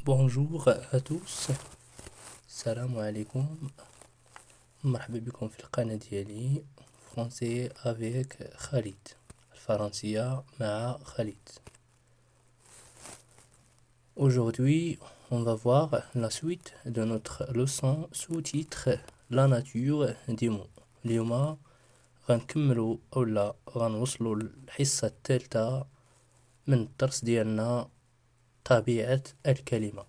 Bonjour à tous, salam alaikum, مرحبا بكم في القناة ديالي français avec Khalid, الفرنسية مع Khalid. Aujourd'hui, on va voir la suite de notre leçon sous-titre La nature des mots. اليوم غنكملوا أولا غنوصلوا للحصة الثالثة من الدرس ديالنا طبيعة الكلمة.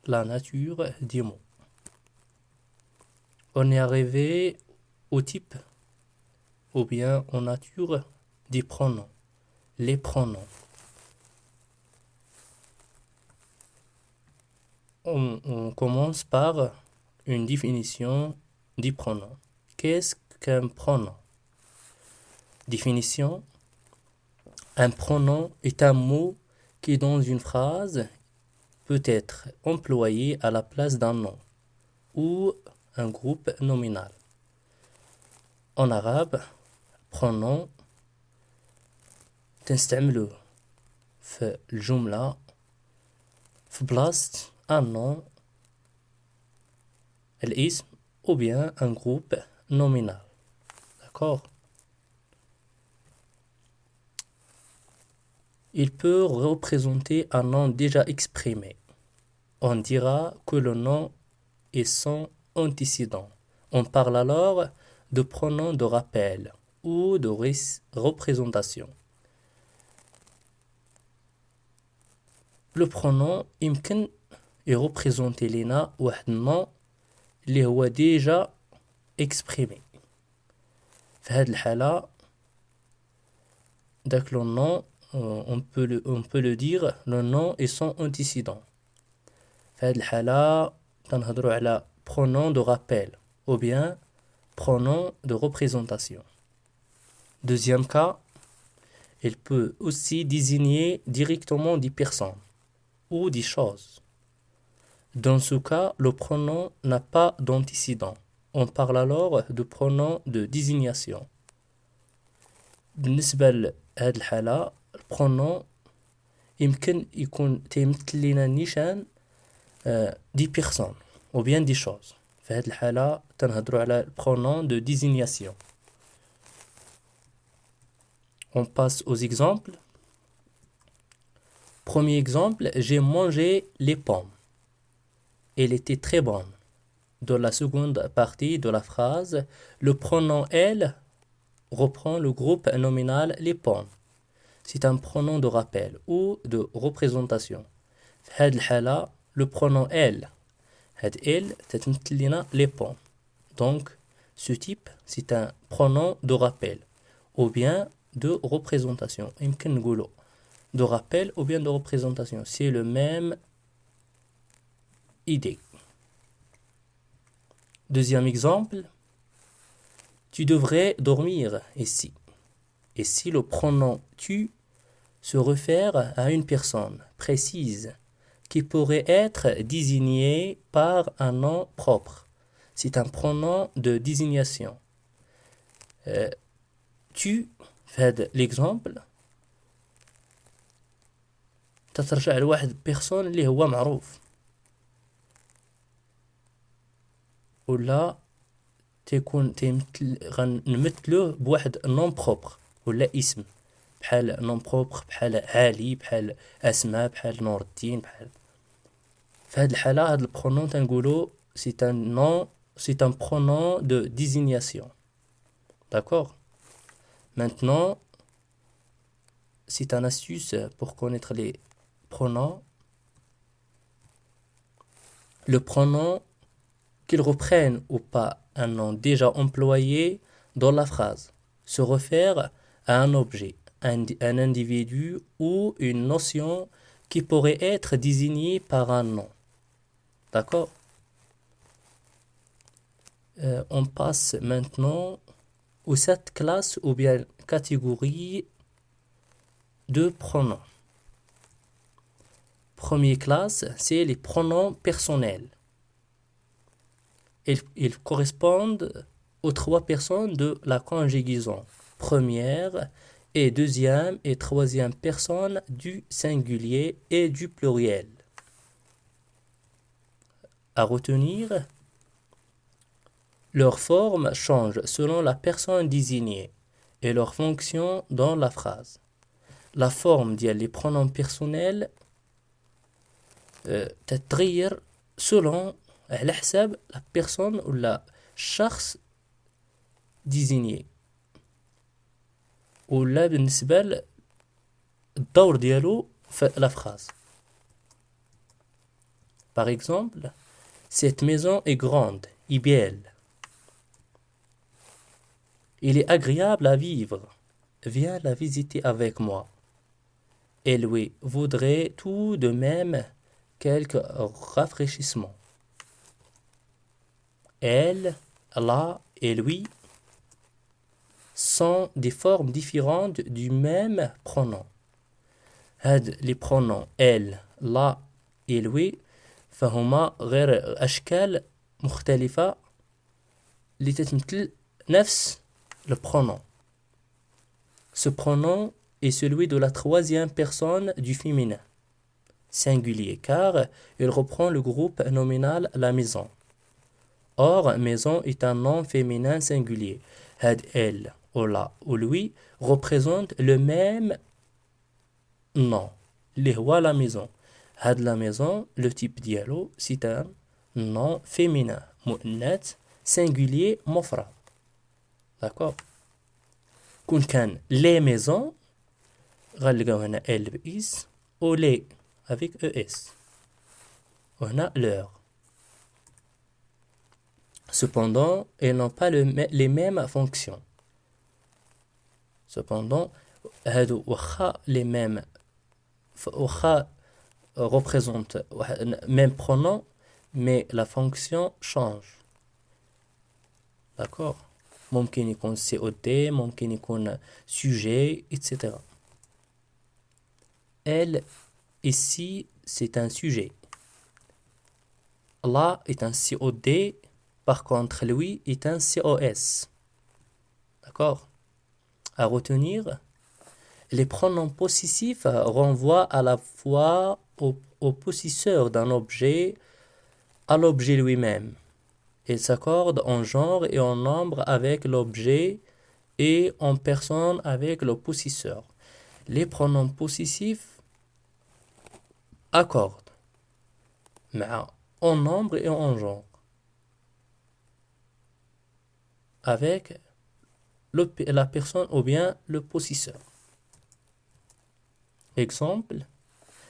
La nature des mots. On est arrivé au type ou bien aux natures des pronoms. Les pronoms. On commence par une définition du pronom. Qu'est-ce qu'un pronom? Définition. Un pronom est un mot qui, dans une phrase, peut être employé à la place d'un nom ou un groupe nominal. En arabe, pronom تنستعملوه في الجملة في بلاصة un nom, الاسم ou bien un groupe nominal. D'accord? Il peut représenter un nom déjà exprimé. On dira que le nom est sans antécédent. On parle alors de pronom de rappel ou de représentation. Le pronom يمكن يريبريزونتي لينا واحد النون اللي هو déjà exprimé. في هذه الحالة داك le nom on peut le dire le nom est sans antécédent. في هذه الحالة تنهضروا على pronom de rappel ou bien pronom de représentation. Deuxième cas, il peut aussi désigner directement des personnes ou des choses. Dans ce cas, le pronom n'a pas d'antécédent. On parle alors de pronom de désignation. بالنسبة لهذه الحالة البرونون يمكن يكون تيمثل لنا نيشان دي بيرسون ou bien des choses. في هذه الحالة تنهضروا على البرونون de désignation. On passe aux exemples. Premier exemple, j'ai mangé les pommes. Elle était très bonne. Dans la seconde partie de la phrase, le pronom elle reprend le groupe nominal les pommes. C'est un pronom de rappel ou de représentation. في هذه الحالة le pronom elle هاد elle تتمثل لنا les pommes. Donc ce type c'est un pronom de rappel ou bien de représentation. يمكن نقولوا de rappel ou bien de représentation. C'est le même idée. Deuxième exemple, tu devrais dormir ici. Ici, le pronom tu se réfère à une personne précise qui pourrait être désignée par un nom propre. C'est un pronom de désignation. Tu, fait l'exemple, تترجع لواحد بيرسون اللي هو معروف ولا تيكون غنمثلوه بواحد نون بروبر ولا اسم بحال نون بروبر بحال علي بحال اسماء بحال نور الدين بحال في هذه الحاله هذا البرونون تنقولوا سي ان نون سي ان برونون دو ديزينياسيون. D'accord? Maintenant c'est un astuce pour connaître les pronoms. Le pronom qu'il reprenne ou pas un nom déjà employé dans la phrase se réfère à un objet, un individu ou une notion qui pourrait être désignée par un nom. D'accord? On passe maintenant aux 7 classes ou bien catégories de pronoms. Première classe, c'est les pronoms personnels. Ils correspondent aux 3 personnes de la conjugaison. Première et deuxième et troisième personne du singulier et du pluriel. À retenir, leur forme change selon la personne désignée et leur fonction dans la phrase. La forme ديال les pronoms personnels تتغير selon على حساب la personne ou la شخص désigné ولا بالنسبة للدور ديالو في la phrase. Par exemple, cette maison est grande et belle. Il est agréable à vivre. Viens la visiter avec moi. Et lui voudrait tout de même quelques rafraîchissements. Elle, là et lui sont des formes différentes du même pronom. Les pronoms elle, là et lui فهما غير أشكال مختلفة لتتمثل نفس le pronom. Ce pronom est celui de la troisième personne du féminin, singulier, car il reprend le groupe nominal la maison. Or, maison est un nom féminin singulier. Had, elle, ou la, ou lui représentent le même nom. Les rois la maison. Had la maison, le type dialogue, c'est un nom féminin, mu'annath, singulier, mufrad. D'accord. كون كان les maisons غنلقاو هنا ال بإس و les avec ES وهنا leur. Cependant, ils n'ont pas les mêmes fonctions. Cependant, هادو واخا les mêmes واخا représentent même pronom, mais la fonction change. D'accord. ممكن يكون COD, ممكن يكون sujet, etc. Elle, ici, c'est un sujet. Là est un COD, par contre, lui est un COS. D'accord? À retenir, les pronoms possessifs renvoient à la fois au possesseur d'un objet, à l'objet lui-même. Ils s'accordent en genre et en nombre avec l'objet et en personne avec le possesseur. Les pronoms possessifs accordent en nombre et en genre avec la personne ou bien le possesseur. Exemple,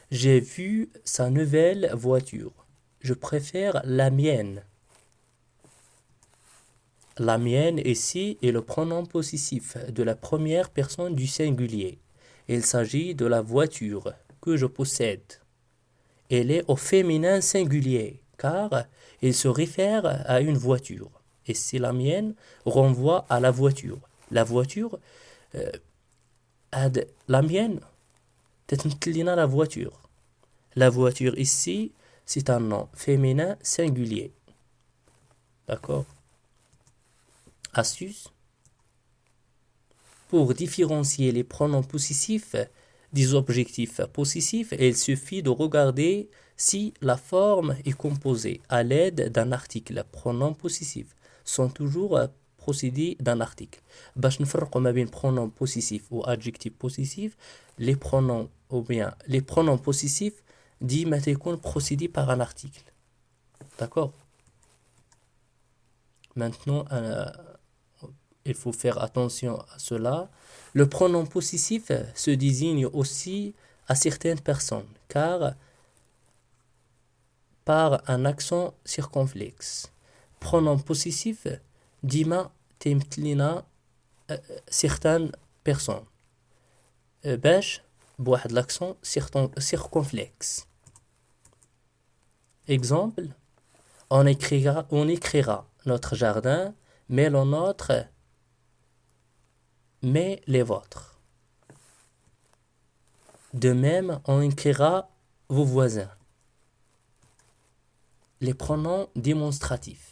j'ai vu sa nouvelle voiture. Je préfère la mienne. La mienne ici est le pronom possessif de la première personne du singulier. Il s'agit de la voiture que je possède. Elle est au féminin singulier car il se réfère à une voiture. Et si la mienne renvoie à la voiture. La voiture, la mienne, تتمثل la voiture. La voiture ici, c'est un nom féminin singulier. D'accord? Astuce. Pour différencier les pronoms possessifs des objectifs possessifs, il suffit de regarder si la forme est composée à l'aide d'un article. Pronoms possessifs sont toujours procédés d'un article. باش نفرقوا ما بين pronom possessif ou adjectif possessif, les pronoms ou bien les pronoms possessifs ديما تكون procédés par un article. D'accord? Maintenant, il faut faire attention à cela. Le pronom possessif se désigne aussi à certaines personnes, car par un accent circonflexe. Pronom possessif, dima temtlina certaines personnes. باش بواحد l'accent circonflexe. Exemple, on écrira notre jardin, mais le nôtre, mais les vôtres. De même, on écrira vos voisins. Les pronoms démonstratifs.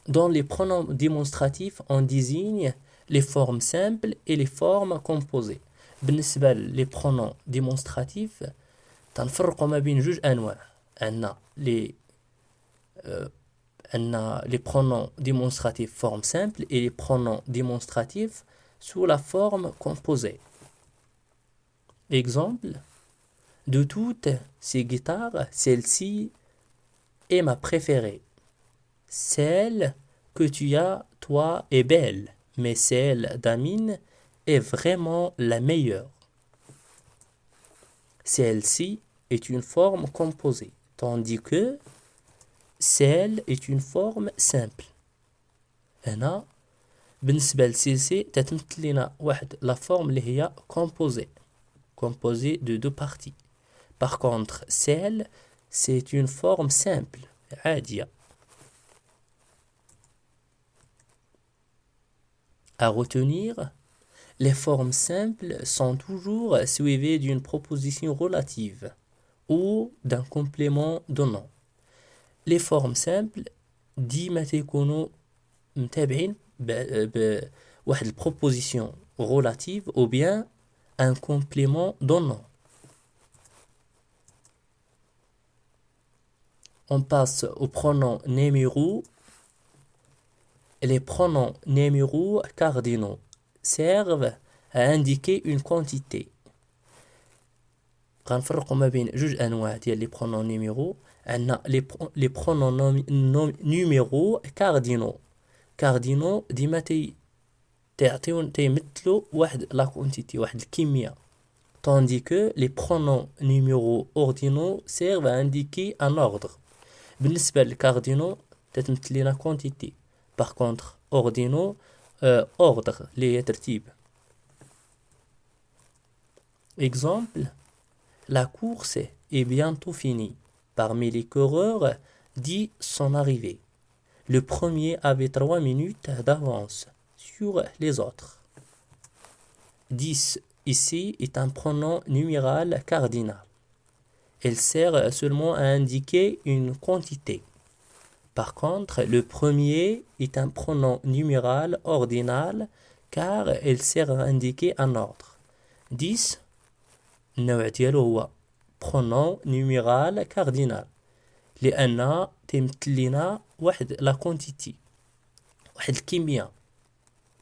Dans les pronoms démonstratifs, on désigne les formes simples et les formes composées. بالنسبة les pronoms démonstratifs, تنفرقوا ما بين جوج أنواع. عندنا les on a les pronoms démonstratifs forme simple et les pronoms démonstratifs sous la forme composée. Exemple, de toutes ces guitares, celle-ci est ma préférée. Celle que tu as, toi, est belle, mais celle d'Amine est vraiment la meilleure. Celle-ci est une forme composée, tandis que celle est une forme simple. هنا بالنسبة لسلسي تتمثل لنا واحد la forme اللي هي composée de deux parties. Par contre, celle, c'est une forme simple, عادية. À retenir, les formes simples sont toujours suivies d'une proposition relative ou d'un complément donnant. Les formes simples ديما تيكونوا متابعين بواحد البروبوزيسيون relative ou bien un complément donnant. On passe aux pronoms numéros. Les pronoms numéros cardinaux servent à indiquer une quantité. غنفرقوا ما بين جوج انواع ديال لي برونون نيميرو. عندنا لي برونون نيميرو كاردينو ديما تيمثلوا واحد لا كونتيتي واحد الكميه. Tandis que les pronoms numéros ordinaux servent à indiquer un ordre. بالنسبة للكاردينو تتمثل لنا quantité. Par contre, ordinaux, ordre, les ترتيب. Exemple, la course est bientôt finie. Parmi les coureurs, 10 sont arrivés. Le premier avait 3 minutes d'avance sur les autres. 10 ici est un pronom numéral cardinal. Elle sert seulement à indiquer une quantité. Par contre, le premier est un pronom numéral ordinal car elle sert à indiquer un ordre. 10 النوع ديالو هو pronom numéral cardinal لأن تمثل لنا واحد لا quantité واحد الكمية.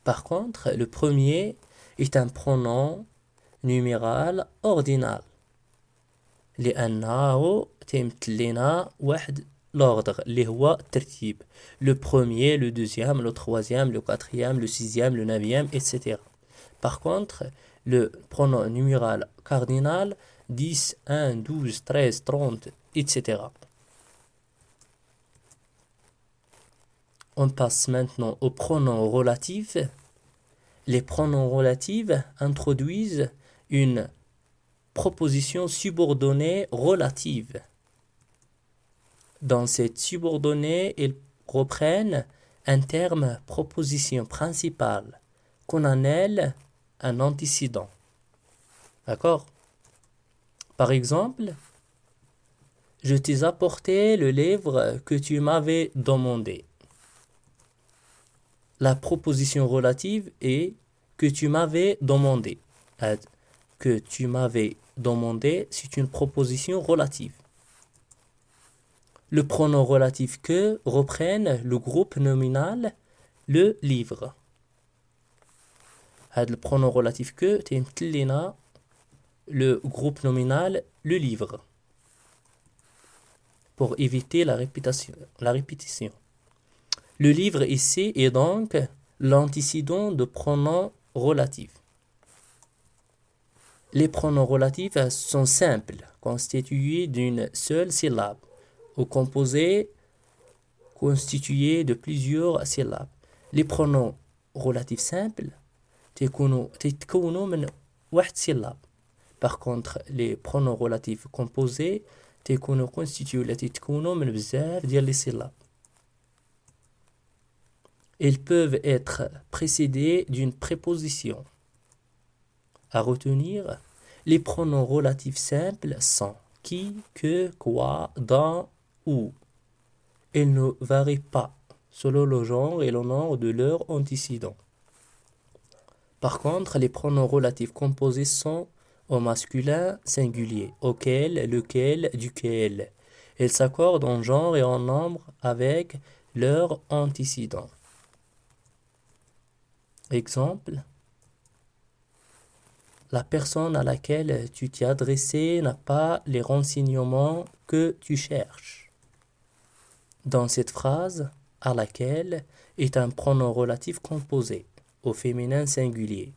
Par contre, le premier est un pronom numéral ordinal لأنه تمثل لنا واحد l'ordre اللي هو الترتيب. Le premier, le deuxième, le troisième, le quatrième, le sixième, le neuvième, etc. Par contre, le pronom numéral cardinal 10, 1, 12, 13, 30, etc. On passe maintenant aux pronoms relatifs. Les pronoms relatifs introduisent une proposition subordonnée relative. Dans cette subordonnée, ils reprennent un terme proposition principale qu'on appelle un antécédent. D'accord? Par exemple, je t'ai apporté le livre que tu m'avais demandé. La proposition relative est que tu m'avais demandé. Que tu m'avais demandé, c'est une proposition relative. Le pronom relatif que reprenne le groupe nominal le livre. Le pronom relatif que تمثل لنا le groupe nominal le livre pour éviter la répétition. Le livre ici est donc l'antécédent de pronom relatif. Les pronoms relatifs sont simples, constitués d'une seule syllabe, ou composés constitués de plusieurs syllabes. Les pronoms relatifs simples تتكونوا من واحد syllabe. Par contre, les pronoms relatifs composés تيكونوا constitués ولا تيتكونوا من بزاف ديال لي syllabes. Ils peuvent être précédés d'une préposition. À retenir, les pronoms relatifs simples sont qui, que, quoi, dans, où. Ils ne varient pas selon le genre et le nombre de leurs antécédents. Par contre, les pronoms relatifs composés sont au masculin singulier, auquel, lequel, duquel. Elles s'accordent en genre et en nombre avec leurs antécédents. Exemple, la personne à laquelle tu t'es adressé n'a pas les renseignements que tu cherches. Dans cette phrase, à laquelle est un pronom relatif composé, au féminin singulier,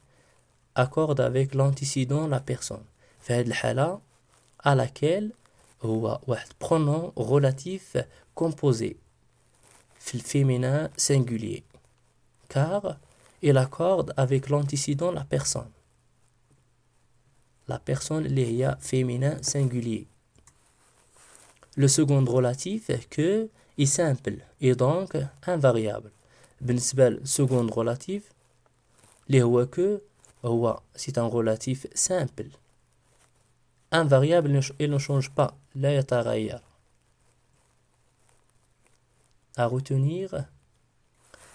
accorde avec l'antécédent la personne. في هذه الحالة à laquelle هو واحد pronom relatif composé في الفéminin singulier car il accorde avec l'antécédent la personne. La personne اللي هي féminin singulier. Le second relatif que est simple et donc invariable. بالنسبة للsecond relatif اللي هو que هو c'est un relatif simple. Invariable, il ne change pas. لا يتغير. À retenir,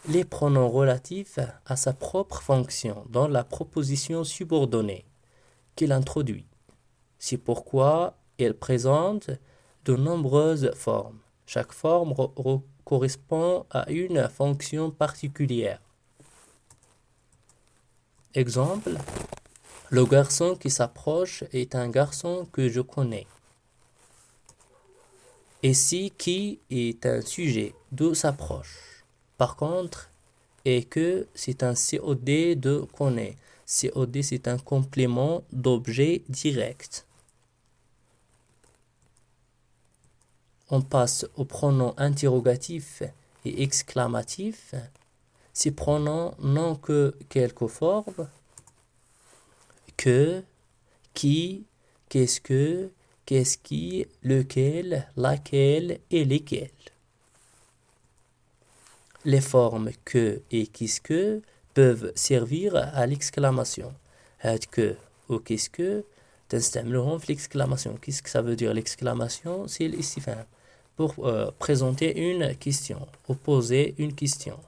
les pronoms relatifs à sa propre fonction dans la proposition subordonnée qu'il introduit. C'est pourquoi il présente de nombreuses formes. Chaque forme correspond à une fonction particulière. Exemple, le garçon qui s'approche est un garçon que je connais. Ici, qui est un sujet de s'approche. Par contre, et que c'est un COD de connaît. COD, c'est un complément d'objet direct. On passe aux pronoms interrogatifs et exclamatifs. Ces pronoms n'ont que quelques formes. Que, qui, qu'est-ce que, qu'est-ce qui, lequel, laquelle et lesquels. Les formes que et qu'est-ce que peuvent servir à l'exclamation. هاد que ou qu'est-ce que تستعملوهم في l'exclamation. Qu'est-ce que ça veut dire l'exclamation? C'est l'istifham. Pour présenter une question ou poser une question.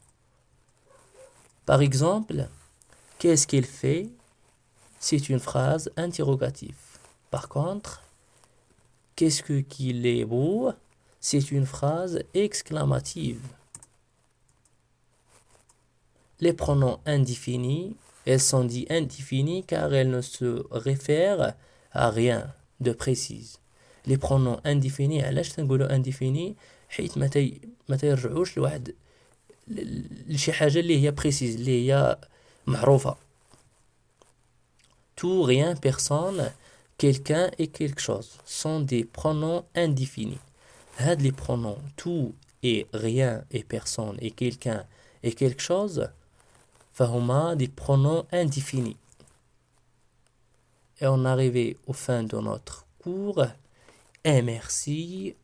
Par exemple, qu'est-ce qu'il fait? C'est une phrase interrogative. Par contre, qu'est-ce que qu'il est beau? C'est une phrase exclamative. Les pronoms indéfinis, elles sont dites indéfinies car elles ne se réfèrent à rien de précis. Les pronoms indéfinis, علاش تنقولوا indéfinis حيت ما تيرجعوش لواحد لشي حاجة اللي هي précise اللي هي معروفة. Tout, rien, personne, quelqu'un et quelque chose sont des pronoms indéfinis. هاد les pronoms tout et rien et personne et quelqu'un et quelque chose فهما des pronoms indéfinis. Et on est arrivé au fin de notre cours. Et merci.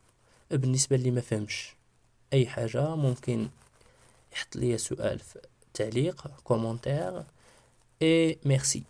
بالنسبة اللي ما فهمش أي حاجة ممكن يحط لي سؤال في تعليق commentaire. Et merci.